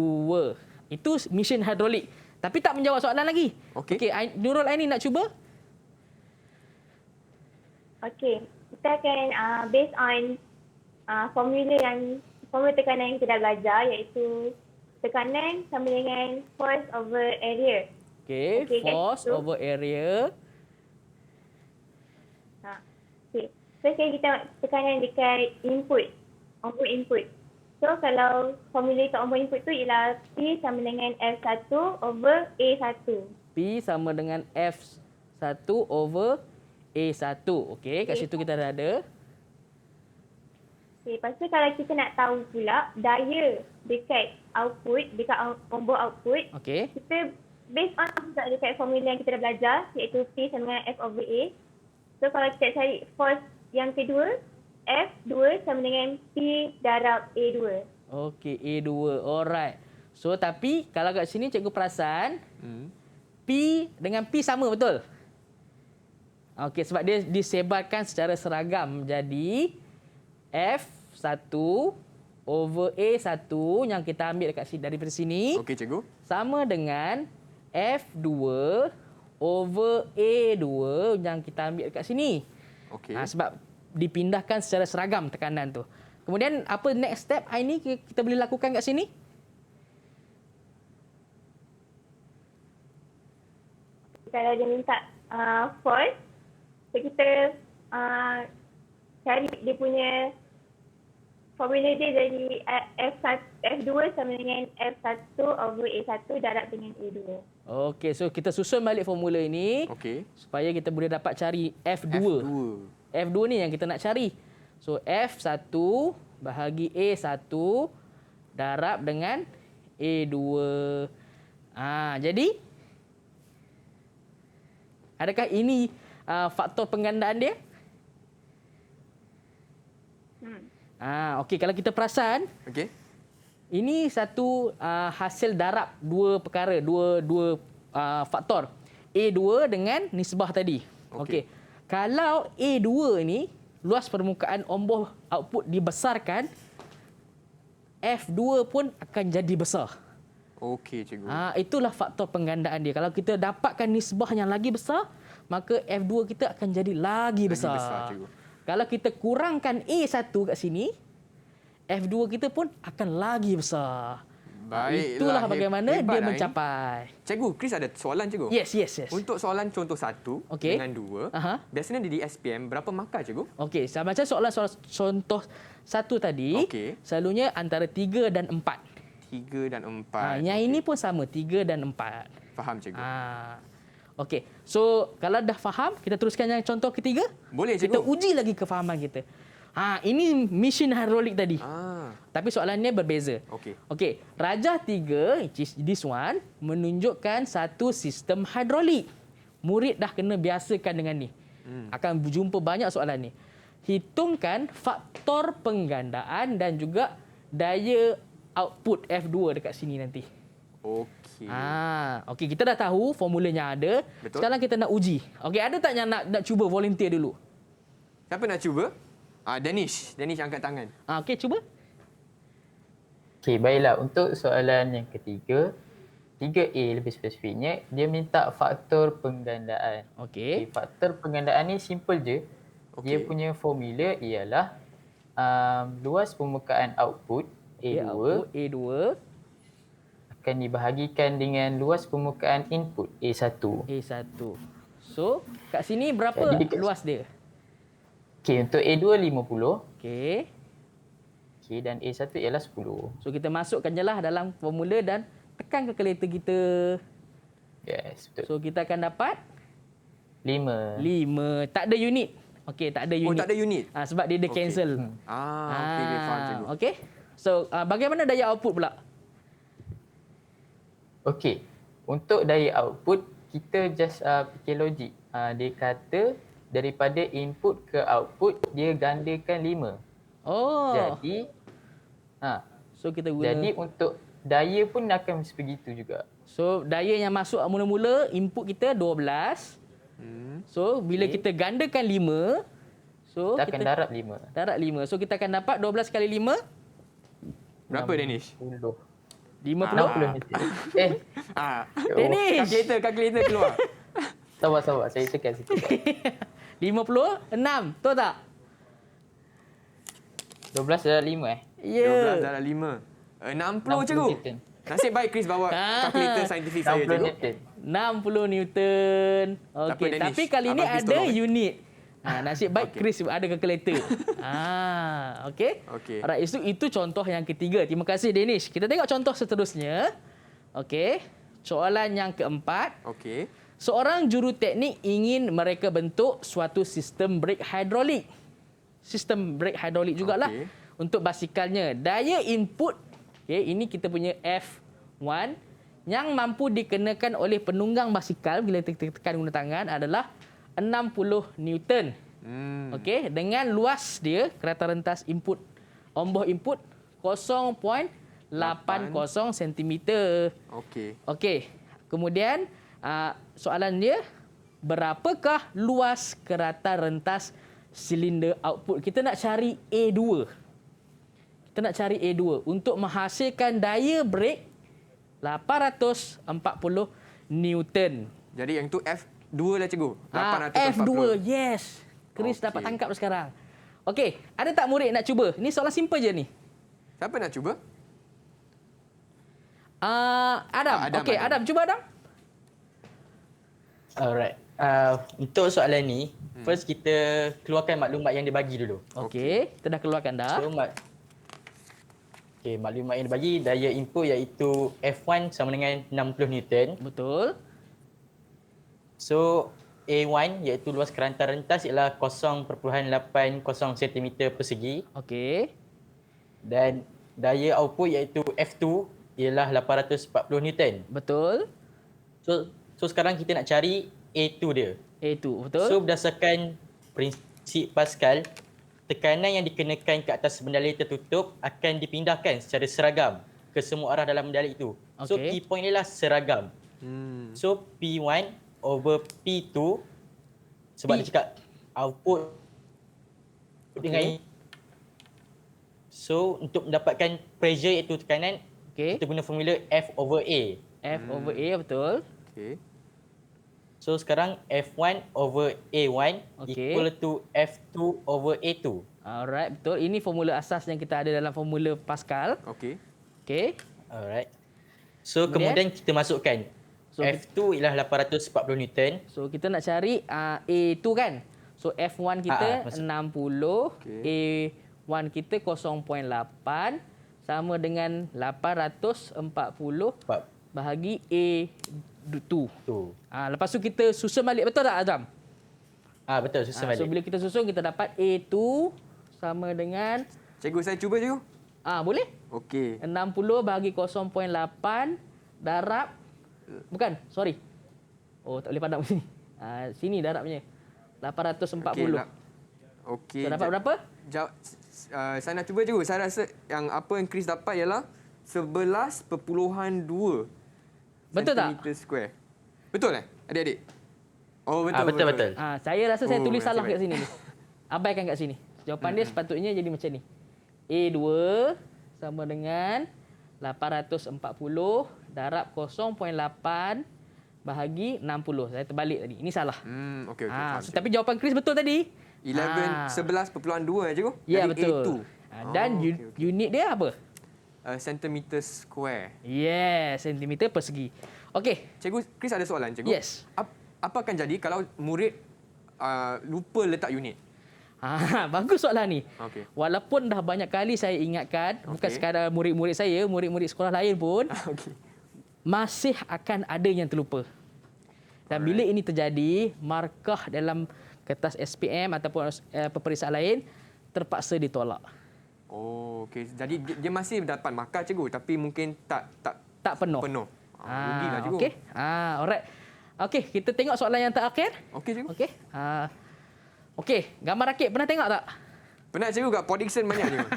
Itu mesin hidrolik. Tapi tak menjawab soalan lagi. Okey, Nurul Aini nak cuba? Okey, kita akan based on formula tekanan yang kita dah belajar iaitu tekanan sama dengan force over area. Okey, force over area. Okey. So, kita tekanan dekat input, output input. So, kalau formula kat output input tu ialah P sama dengan F1 over A1. P sama dengan F1 over A1. Okey, kat situ kita dah ada. Okay, lepas tu kalau kita nak tahu pula daya dekat output, dekat combo output, kita based on juga dekat formula yang kita dah belajar iaitu P sama dengan F over A. So kalau kita cari force yang kedua, F2 sama dengan P darab A2. Okey, A2. Alright. So, tapi kalau kat sini cikgu perasan, P dengan P sama betul? Okey, sebab dia disebarkan secara seragam. Jadi, F1 over A1 yang kita ambil dekat sini, daripada sini. Okey, cikgu. Sama dengan F2 over A2 yang kita ambil dekat sini. Okey. Sebab dipindahkan secara seragam tekanan tu. Kemudian apa next step ini kita boleh lakukan kat sini? Kalau dia minta force, so kita cari dia punya formula dia dari F2 sama dengan F1 over A1 darab dengan A2. Okey, so kita susun balik formula ini Okey. supaya kita boleh dapat cari F2. F2. F2 ni yang kita nak cari. So F1 bahagi A1 darab dengan A2. Jadi adakah ini faktor penggandaan dia? Okey, kalau kita perasan, Okey. ini satu hasil darab dua perkara, dua faktor. A2 dengan nisbah tadi. Okey. Kalau A2 ni luas permukaan omboh output dibesarkan, F2 pun akan jadi besar. Okey, cikgu. Itulah faktor penggandaan dia. Kalau kita dapatkan nisbah yang lagi besar, maka F2 kita akan jadi lagi besar. besar, cikgu. Kalau kita kurangkan A1 kat sini, F2 kita pun akan lagi besar. Baiklah, Itulah bagaimana hebat dia lah, mencapai. Cikgu, Chris ada soalan, cikgu. Yes. Untuk soalan contoh 1 Okey. dengan 2, Aha. biasanya di SPM berapa markah, cikgu? Okey, macam soalan contoh 1 tadi, Okey. selalunya antara 3 dan 4. 3 dan 4. Yang ini pun sama, 3 dan 4. Faham, cikgu. Okey, so kalau dah faham, kita teruskan yang contoh ketiga. Boleh, Kita cikgu. uji lagi kefahaman kita. Ini mesin hidrolik tadi. Tapi soalannya berbeza. Okey, rajah 3, which is this one, menunjukkan satu sistem hidrolik. Murid dah kena biasakan dengan ni. Akan berjumpa banyak soalan ni. Hitungkan faktor penggandaan dan juga daya output F2 dekat sini nanti. Okey. Okey, kita dah tahu formulanya ada. Betul. Sekarang kita nak uji. Okey, ada tak yang nak cuba volunteer dulu? Siapa nak cuba? Danish angkat tangan. Okey, cuba. Okey, baiklah. Untuk soalan yang ketiga, 3A lebih spesifiknya, dia minta faktor penggandaan. Okey. Faktor penggandaan ni simple je. Dia punya formula ialah luas permukaan output A2 A2 akan dibahagikan dengan luas permukaan input A1. A1. So, kat sini berapa Jadi, luas dia? Okey, untuk A2 50. Okey. Okey, dan A1 ialah 10. So, kita masukkan je lah dalam formula dan tekan kalkulator kita. Yes, betul. So, kita akan dapat 5. 5. Tak ada unit. Okey, tak ada unit. tak ada unit. Sebab dia cancel. Okey, faham, cikgu. Okey. So, bagaimana daya output pula? Okey, untuk daya output, kita just fikir logik. Dia kata daripada input ke output, dia gandakan 5. Oh. Jadi, so kita guna. Jadi untuk daya pun akan sebegitu juga. So, daya yang masuk mula-mula, input kita 12. So, bila kita gandakan 5, so Kita akan darab 5. Darab 5. So, kita akan dapat 12 kali 5. Berapa, Danish? 50. 50. Danish. Kalkulator keluar. Sabar. Saya cakap situ. 56. Betul tak? 12 darab 5 Ya. 12 darab 5. 60, cikgu. Newton. Nasib baik Chris bawa kalkulator saintifik saya, 60 cikgu. Newton. 60 Newton. Okey, Danish. tapi kali ni Abang Chris ada tolong, unit. Nasib baik Okey. Chris ada kalkulator. Okey. Okey. Alright, itu contoh yang ketiga. Terima kasih Danish. Kita tengok contoh seterusnya. Okey. Soalan yang keempat. Okey. Seorang juruteknik ingin mereka bentuk suatu sistem brake hidrolik. Sistem brake hidrolik jugalah Okey. untuk basikalnya. Daya input, ini kita punya F1 yang mampu dikenakan oleh penunggang basikal bila kita tekan guna tangan adalah 60 Newton. Okey, dengan luas dia kerata rentas input omboh input 0.80 cm. Okey. Okey. Kemudian soalan dia, berapakah luas kerata rentas silinder output? Kita nak cari A2. Kita nak cari A2 untuk menghasilkan daya brake 840 Newton. Jadi yang tu F2 lah cikgu. 840. F2, yes. Chris dapat tangkap sekarang. Okey, ada tak murid nak cuba? Ni soalan simple je ni. Siapa nak cuba? Adam. Okey, Adam. Cuba Adam. Alright. Untuk soalan ni, first kita keluarkan maklumat yang dia bagi dulu. Okey, kita dah keluarkan dah. So, maklumat yang dibagi, daya input iaitu F1 sama dengan 60 Newton. Betul. So, A1 iaitu luas keranta rentas ialah 0.80 cm persegi. Okey. Dan daya output iaitu F2 ialah 840 Newton. Betul. So sekarang kita nak cari A2 dia. A2, betul. So berdasarkan prinsip Pascal, tekanan yang dikenakan ke atas bendala tertutup akan dipindahkan secara seragam ke semua arah dalam bendala itu. So key point ialah seragam. So P1 over P2 sebab dia cakap output dengan so untuk mendapatkan pressure iaitu tekanan, kita guna formula F over A. F over A, betul. Okey. So sekarang F1 over A1 equal to F2 over A2. Alright, betul. Ini formula asas yang kita ada dalam formula Pascal. Okey. Okey. Alright. So kemudian kita masukkan F2 ialah 840 Newton. So kita nak cari A2 kan. So F1 kita 60, A1 kita 0.8 sama dengan 840 bahagi A2. Lepas tu kita susun balik, betul tak Azam? Betul, susun balik. So bila kita susun kita dapat A2 sama dengan, Cikgu saya cuba cikgu. boleh? Okey. 60 bahagi 0.8 darab, bukan, sorry. Oh, tak boleh padam sini. Sini darabnya. 840. Okey. So dapat berapa? Saya nak cuba cikgu. Saya rasa yang apa yang Chris dapat ialah 11.2 betul tak? cm square. Betul adik-adik? Oh betul. Betul. Saya rasa saya tulis salah kat sini ni. Abaikan kat sini. Jawapan dia sepatutnya jadi macam ni. A2 sama dengan 840 darab 0.8 bahagi 60. Saya terbalik tadi. Ini salah. Okey. Tapi jawapan Chris betul tadi. 11.2 cikgu. Ya, dari betul. A2. Dan unit dia apa? Centimeter square. Yes, sentimeter persegi. Okey. Cikgu, Chris ada soalan cikgu. Yes. Apa akan jadi kalau murid lupa letak unit? Bagus soalan ni. Okey. Walaupun dah banyak kali saya ingatkan, bukan sekadar murid-murid saya, murid-murid sekolah lain pun masih akan ada yang terlupa. Dan bila ini terjadi, markah dalam kertas SPM ataupun peperiksaan lain terpaksa ditolak. Oh, okey. Jadi dia masih dapat markah cikgu tapi mungkin tak penuh. Rugilah cikgu. Okey. Alright. Okey, kita tengok soalan yang terakhir. Okey cikgu. Okey. Okey, gambar rakit pernah tengok tak? Pernah cikgu kat Podixon banyak cikgu.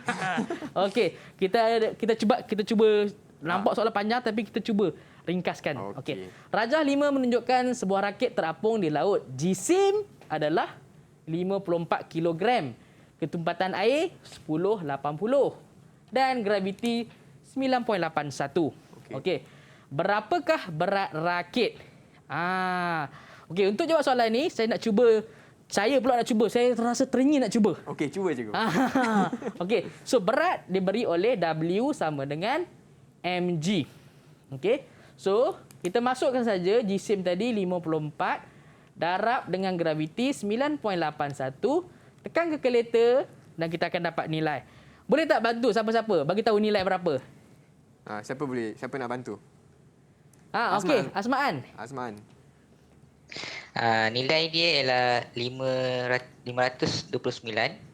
Okey, kita cuba nampak soalan panjang tapi kita cuba ringkaskan. Okey. Rajah 5 menunjukkan sebuah rakit terapung di laut. Jisim adalah 54 kg. Ketumpatan air 1080 dan graviti 9.81. Okey. Berapakah berat rakit? Okey, untuk jawab soalan ni saya pula nak cuba. Saya rasa teringin nak cuba. Okey, cuba cikgu. Okey. So berat diberi oleh W sama dengan mg. Okey. So kita masukkan saja jisim tadi 54 darab dengan graviti 9.81. Tekan kalkulator dan kita akan dapat nilai. Boleh tak bantu siapa-siapa bagi tahu nilai berapa? Siapa boleh? Siapa nak bantu? Okey, Azmaan. Nilai dia ialah 529.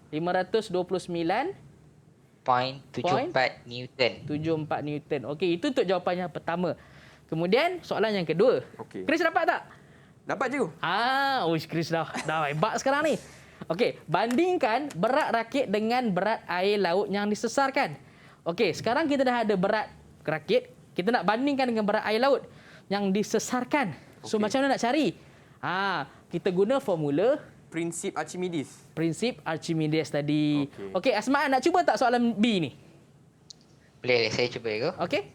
529.74 Newton. 74 Newton. Okey, itu untuk jawapan yang pertama. Kemudian soalan yang kedua. Okey. Chris dapat tak? Dapat cikgu. Chris dah hebat sekarang ni. Okey, bandingkan berat rakit dengan berat air laut yang disesarkan. Okey, sekarang kita dah ada berat rakit, kita nak bandingkan dengan berat air laut yang disesarkan. So macam mana nak cari? Kita guna formula Prinsip Archimedes. prinsip Archimedes tadi. Okey, Asma'an nak cuba tak soalan B ni? Boleh, saya cuba ya. Okey.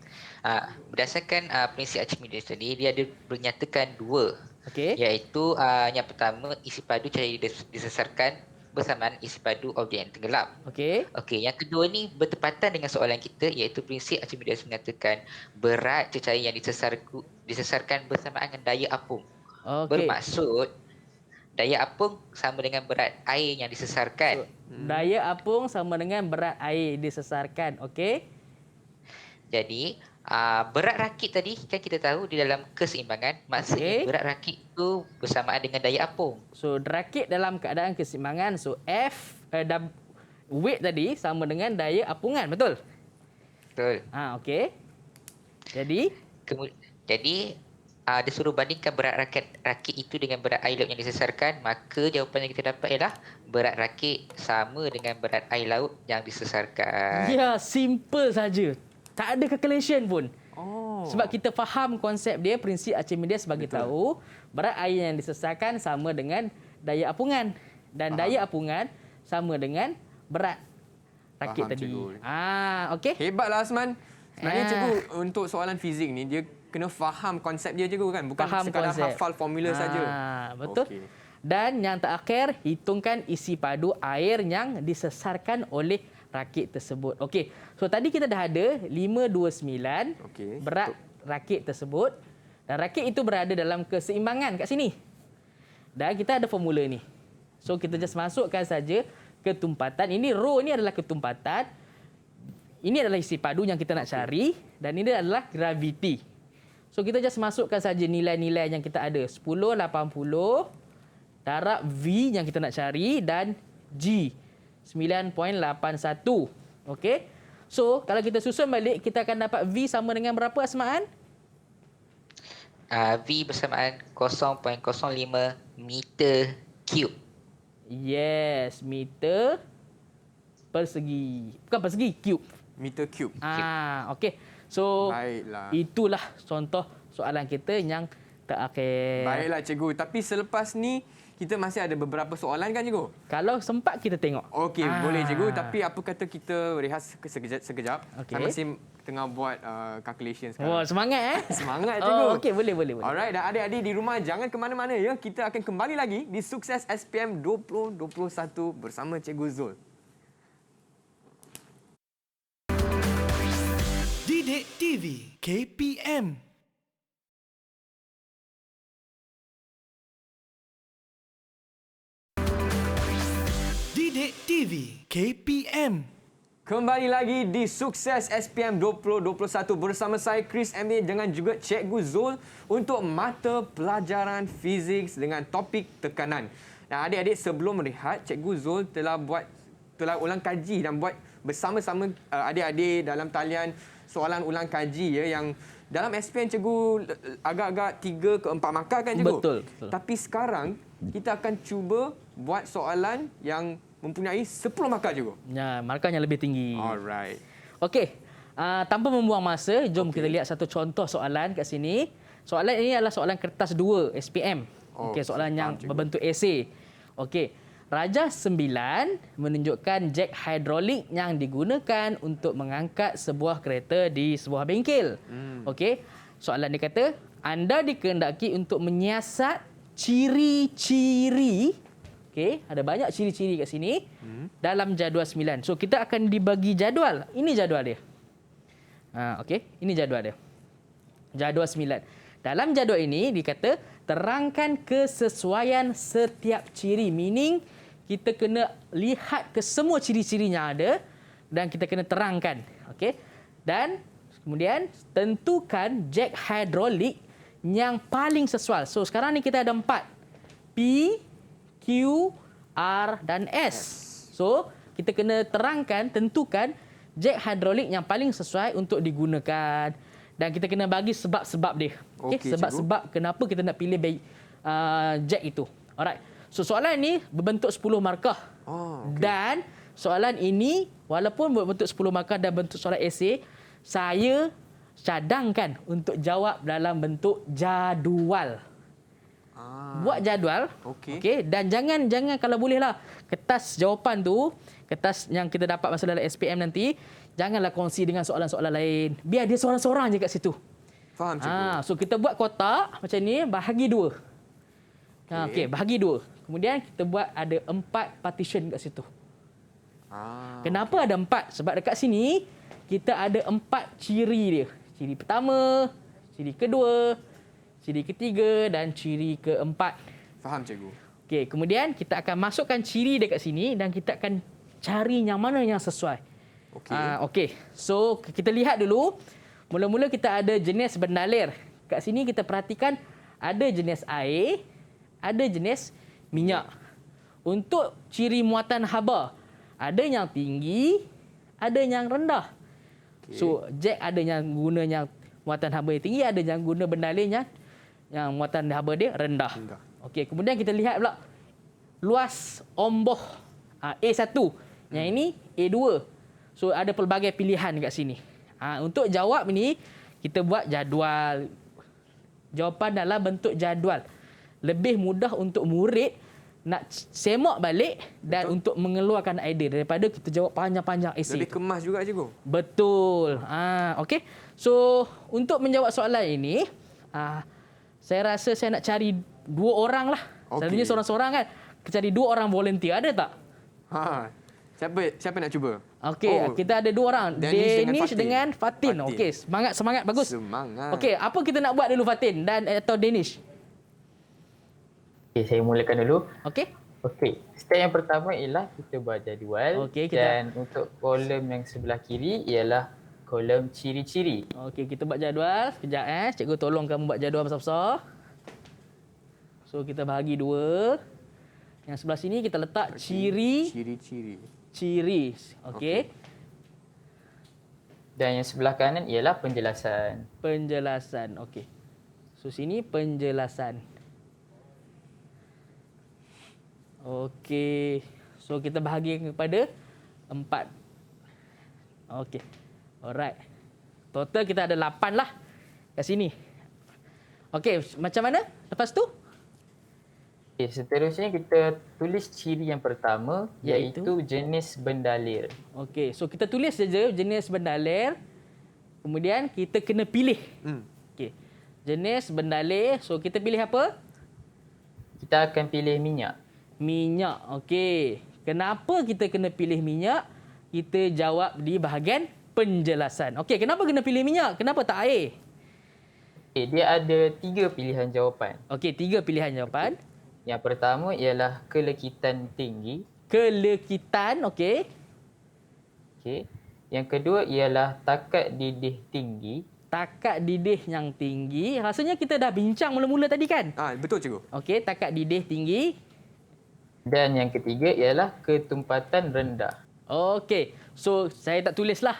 Berdasarkan prinsip Archimedes tadi, dia ada menyatakan dua. Okey. Iaitu yang pertama, isi padu cahaya disesarkan bersamaan isi padu objek yang tenggelam. Okey. Okey, yang kedua ni bertepatan dengan soalan kita, iaitu prinsip Archimedes mengatakan berat cahaya yang disesarkan bersamaan dengan daya apung. Okey. Bermaksud daya apung sama dengan berat air yang disesarkan. Daya apung sama dengan berat air disesarkan. Okey. Jadi berat rakit tadi kan kita tahu di dalam keseimbangan, maksudnya berat rakit itu bersamaan dengan daya apung. So rakit dalam keadaan keseimbangan, so weight tadi sama dengan daya apungan, betul? Betul. Okey. Jadi dia suruh bandingkan berat rakit itu dengan berat air laut yang disesarkan, maka jawapan yang kita dapat ialah berat rakit sama dengan berat air laut yang disesarkan. ya, simple saja. Tak ada calculation pun. Sebab kita faham konsep dia, prinsip Archimedes bagi tahu berat air yang disesarkan sama dengan daya apungan dan daya apungan sama dengan berat rakit tadi. Okey. Hebatlah Asman. Sebenarnya cikgu untuk soalan fizik ni dia kena faham konsep dia cikgu kan, bukan Faham sekadar konsep. hafal formula saja. Betul. Okey. Dan yang terakhir, hitungkan isi padu air yang disesarkan oleh rakit tersebut. Okey. So tadi kita dah ada 529 berat rakit tersebut dan rakit itu berada dalam keseimbangan kat sini. Dan kita ada formula ni. So kita just masukkan saja ketumpatan. Ini rho ni adalah ketumpatan. Ini adalah isi padu yang kita nak cari dan ini adalah graviti. So kita just masukkan saja nilai-nilai yang kita ada. 10, 80 darab V yang kita nak cari dan G 9.81. Okey. So kalau kita susun balik, kita akan dapat V sama dengan berapa Asma'an? V bersamaan 0.05 meter cube. Yes, meter persegi. Bukan persegi, cube. Meter cube. Okey. So Baiklah. itulah contoh soalan kita yang terakhir. Baiklah cikgu, tapi selepas ni kita masih ada beberapa soalan kan cikgu? Kalau sempat kita tengok. Okey, boleh cikgu, tapi apa kata kita rehat sekejap. Okey. Saya masih tengah buat calculation sekarang. Wah, semangat Semangat cikgu. Okey, boleh. Alright, dan adik-adik di rumah jangan ke mana-mana ya. Kita akan kembali lagi di Sukses SPM 2021 bersama Cikgu Zul. Didik TV KPM. Didik TV KPM. Kembali lagi di Sukses SPM 2021 bersama saya Chris MA dengan juga Cikgu Zul untuk mata pelajaran fizik dengan topik tekanan. Dan adik-adik sebelum rehat, Cikgu Zul telah ulang kaji dan buat bersama-sama adik-adik dalam talian soalan ulang kaji ya yang dalam SPM cikgu agak-agak 3 ke 4 markah kan cikgu? Betul. Tapi sekarang kita akan cuba buat soalan yang mempunyai 10 markah cikgu. Ya, markah yang lebih tinggi. Alright. Okey. Tanpa membuang masa, jom kita lihat satu contoh soalan kat sini. Soalan ini adalah soalan kertas 2 SPM. Okey, soalan yang berbentuk esei. Okey. Rajah 9 menunjukkan jak hidrolik yang digunakan untuk mengangkat sebuah kereta di sebuah bengkel. Okey. Soalan dia kata, anda dikehendaki untuk menyiasat ciri-ciri. Okey, ada banyak ciri-ciri kat sini dalam jadual 9. So kita akan dibagi jadual. Ini jadual dia. Okey, ini jadual dia. Jadual 9. Dalam jadual ini dikata terangkan kesesuaian setiap ciri, meaning kita kena lihat ke semua ciri-ciri yang ada dan kita kena terangkan. Okey. Dan kemudian tentukan jak hidrolik yang paling sesuai. So sekarang ni kita ada 4. P, Q, R dan S. So kita kena terangkan, tentukan jak hidrolik yang paling sesuai untuk digunakan dan kita kena bagi sebab-sebab dia. Okey, sebab-sebab kenapa kita nak pilih jak itu. Alright. So soalan ni berbentuk 10 markah. Oh, Dan soalan ini walaupun berbentuk 10 markah dan bentuk soalan esei, saya cadangkan untuk jawab dalam bentuk jadual. Buat jadual. Okey. Dan jangan kalau bolehlah kertas jawapan tu, kertas yang kita dapat masa dalam SPM nanti, janganlah kongsi dengan soalan-soalan lain. Biar dia seorang-seorang je kat situ. Faham, cikgu. So kita buat kotak macam ni, bahagi 2. Okey, bahagi 2. Kemudian kita buat ada 4 partition kat situ. Kenapa ada 4? Sebab dekat sini kita ada 4 ciri dia. Ciri pertama, ciri kedua, ciri ketiga dan ciri keempat. Faham, cikgu. Okey, kemudian kita akan masukkan ciri dekat sini dan kita akan cari yang mana yang sesuai. Okey. So, kita lihat dulu. Mula-mula kita ada jenis bendalir. Kat sini kita perhatikan ada jenis air, ada jenis minyak. Untuk ciri muatan haba, ada yang tinggi, ada yang rendah. So, Jack ada yang guna yang muatan haba yang tinggi, ada yang guna bendalir yang muatan haba dia rendah. Okey, kemudian kita lihat pula luas omboh A1. Yang ini A2. So ada pelbagai pilihan kat sini. Untuk jawab ni kita buat jadual. Jawapan dalam bentuk jadual. Lebih mudah untuk murid nak semak balik dan untuk mengeluarkan idea daripada kita jawab panjang-panjang esei. Lebih kemas juga, cikgu. Betul. Okey. So untuk menjawab soalan ini, saya rasa saya nak cari 2 orang lah. Selalunya seorang-seorang kan. Kita cari 2 orang volunteer. Ada tak? Siapa nak cuba? Okey, kita ada 2 orang. Danish dengan Fatin. Okey, semangat bagus. Semangat. Okey, apa kita nak buat dulu Fatin dan atau Danish? Okey, saya mulakan dulu. Okey. Okey, step yang pertama ialah kita buat jadual. Okey, dan untuk kolom yang sebelah kiri ialah kolom ciri-ciri. Okey, kita buat jadual. Sekejap Cikgu tolong kamu buat jadual besar-besar. So kita bahagi 2. Yang sebelah sini kita letak ciri. Okey. Dan yang sebelah kanan ialah penjelasan. Okey. So sini penjelasan. Okey. So kita bahagi kepada 4. Okey. Alright. Total kita ada 8 lah kat sini. Okey, macam mana? Lepas tu? Okay, seterusnya kita tulis ciri yang pertama iaitu jenis bendalir. Okey, so kita tulis saja jenis bendalir. Kemudian kita kena pilih. Okey. Jenis bendalir, so kita pilih apa? Kita akan pilih minyak. Minyak. Okey. Kenapa kita kena pilih minyak? Kita jawab di bahagian penjelasan. Okey, kenapa kena pilih minyak? Kenapa tak air? Okay, dia ada 3 pilihan jawapan. Okey, 3 pilihan jawapan. Yang pertama ialah kelekitan tinggi. Kelekitan, okey. Okey. Yang kedua ialah takat didih tinggi. Takat didih yang tinggi. Rasanya kita dah bincang mula-mula tadi kan? Betul, cikgu. Okey, takat didih tinggi. Dan yang ketiga ialah ketumpatan rendah. Okey. So, saya tak tulislah.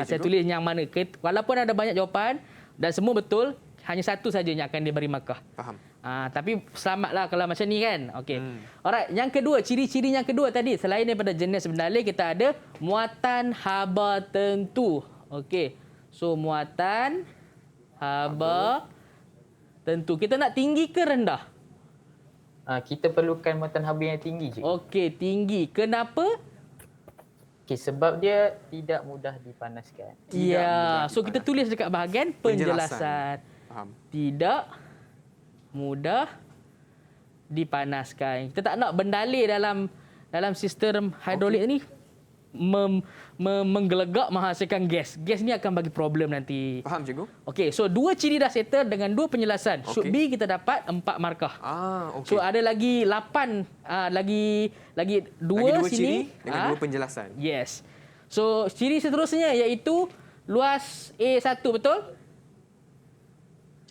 Saya tulis yang mana. Walaupun ada banyak jawapan dan semua betul, hanya satu saja yang akan diberi markah. Faham. Tapi selamatlah kalau macam ni kan. Okey. Alright, yang kedua, ciri-ciri yang kedua tadi, selain daripada jenis bendalir, kita ada muatan haba tentu. Okey. So muatan haba tentu. Kita nak tinggi ke rendah? Kita perlukan muatan haba yang tinggi je. Okey, tinggi. Kenapa? Okey, sebab dia tidak mudah dipanaskan. Ya. So kita tulis dekat bahagian penjelasan. Faham. Tidak mudah dipanaskan. Kita tak nak bendalir dalam sistem hidrolik ni menggelegak menghasilkan gas. Gas ni akan bagi problem nanti. Faham, cikgu? Okey, so 2 ciri dah settle dengan 2 penjelasan. Should be kita dapat 4 markah. Okey. So ada lagi 8 lagi 2 sini ciri dengan 2 penjelasan. Yes. So ciri seterusnya iaitu luas A1, betul?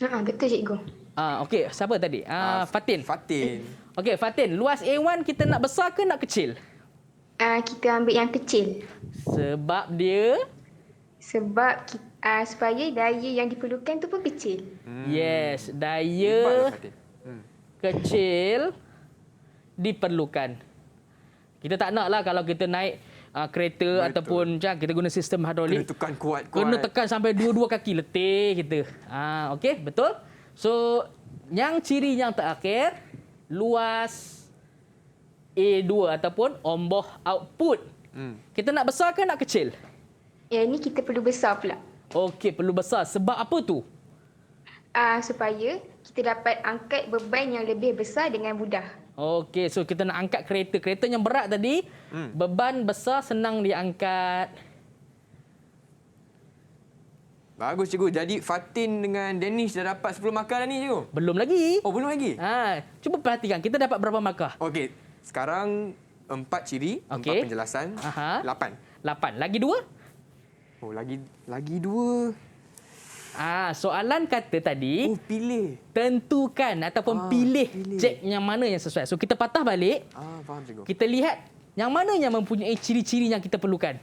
Betul cikgu. Okey, siapa tadi? Fatin. Okey, Fatin, luas A1 kita nak besar ke nak kecil? Kita ambil yang kecil. Sebab dia? Sebab supaya daya yang diperlukan tu pun kecil. Yes, daya kecil diperlukan. Kita tak nak lah kalau kita naik kereta ataupun macam kita guna sistem hidrolik. Kena tekan kuat-kuat. Kena tekan sampai dua-dua kaki letih kita. Okey, betul. So, yang ciri yang terakhir, luas A2 ataupun omboh output. Kita nak besar ke nak kecil? Ini kita perlu besar pula. Okey, perlu besar. Sebab apa tu? Supaya kita dapat angkat beban yang lebih besar dengan mudah. Okey, so kita nak angkat kereta. Kereta yang berat tadi, beban besar senang diangkat. Bagus cikgu. Jadi Fatin dengan Danish dah dapat 10 markah dah ni cikgu? Belum lagi. Oh, belum lagi? Cuba perhatikan, kita dapat berapa markah? Okey, sekarang 4 ciri, 4 penjelasan, 8. 8. Lagi 2? Oh, lagi 2. Soalan kata tadi, pilih. Tentukan ataupun pilih jack yang mana yang sesuai. So kita patah balik. Faham cikgu. Kita lihat yang mana yang mempunyai ciri-ciri yang kita perlukan.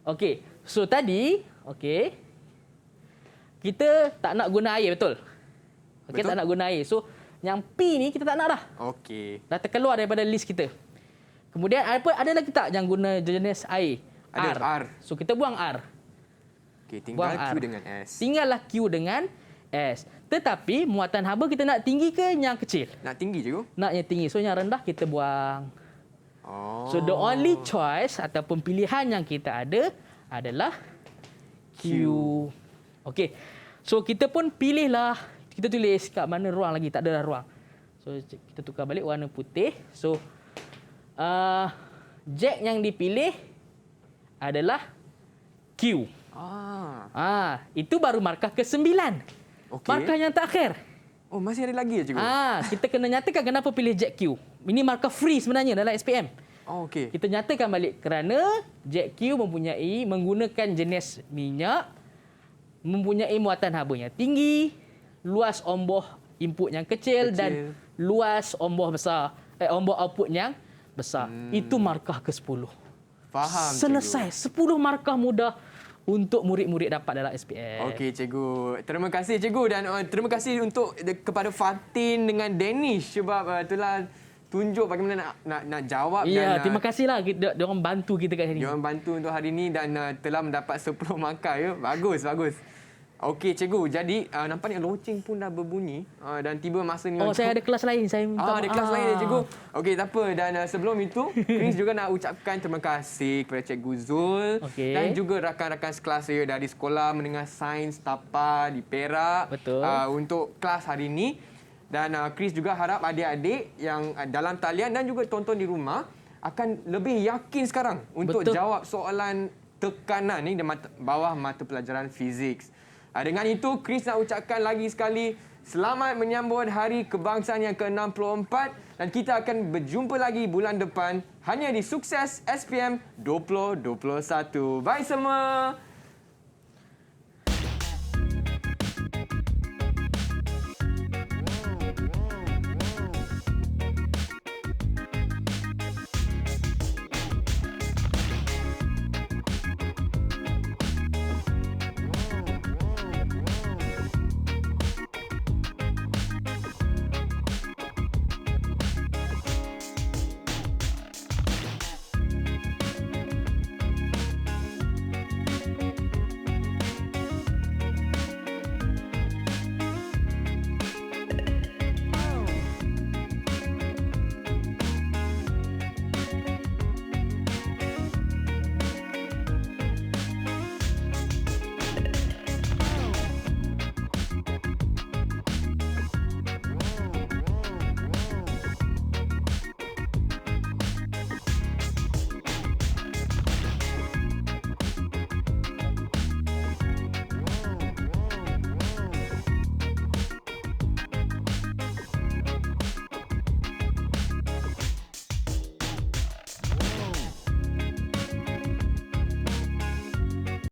Okey. So tadi, kita tak nak guna air, betul? Okey, tak nak guna air. So yang P ni kita tak nak dah. Okey. Dah terkeluar daripada list kita. Kemudian ada lagi tak yang guna jenis air? Ada R. So kita buang R. Okey, tinggal Buang Q R. dengan S. Tinggallah Q dengan S. Tetapi muatan haba kita nak tinggi ke yang kecil? Nak tinggi cikgu? Nak yang tinggi. So yang rendah kita buang. So the only choice ataupun pilihan yang kita ada adalah Q. Okey. So kita pun pilihlah. Kita tulis kat mana ruang lagi. Tak ada dah ruang. So kita tukar balik warna putih. So jack yang dipilih adalah Q. Itu baru markah ke-9. Markah yang terakhir. Oh, masih ada lagi ya cikgu? Kita kena nyatakan kenapa pilih jack Q. Ini markah free sebenarnya dalam SPM. Okey. Kita nyatakan balik kerana jack Q menggunakan jenis minyak, mempunyai muatan habanya tinggi, luas omboh input yang kecil dan luas omboh besar, omboh output yang besar. Itu markah ke-10. Faham, selesai. cikgu. 10 markah mudah untuk murid-murid dapat dalam SPM. Okey cikgu. Terima kasih cikgu dan terima kasih untuk kepada Fatin dengan Danish sebab telah tunjuk bagaimana nak jawab dan terima kasihlah dia orang bantu kita kat sini. Dia orang bantu untuk hari ini dan telah mendapat 10 markah ya. Bagus. Okey cikgu. Jadi nampaknya loceng pun dah berbunyi dan tiba masa ni. Saya ada kelas lain. Saya minta ada kelas lain cikgu. Okey, tak apa. Dan sebelum itu, Chris juga nak ucapkan terima kasih kepada Cikgu Zul dan juga rakan-rakan sekelas saya dari Sekolah Menengah Sains Tapa di Perak. Betul. Untuk kelas hari ini. Dan Chris juga harap adik-adik yang dalam talian dan juga tonton di rumah akan lebih yakin sekarang untuk jawab soalan tekanan ni di bawah mata pelajaran fizik. Dengan itu, Chris nak ucapkan lagi sekali selamat menyambut Hari Kebangsaan yang ke-64 dan kita akan berjumpa lagi bulan depan hanya di Sukses SPM 2021. Bye semua!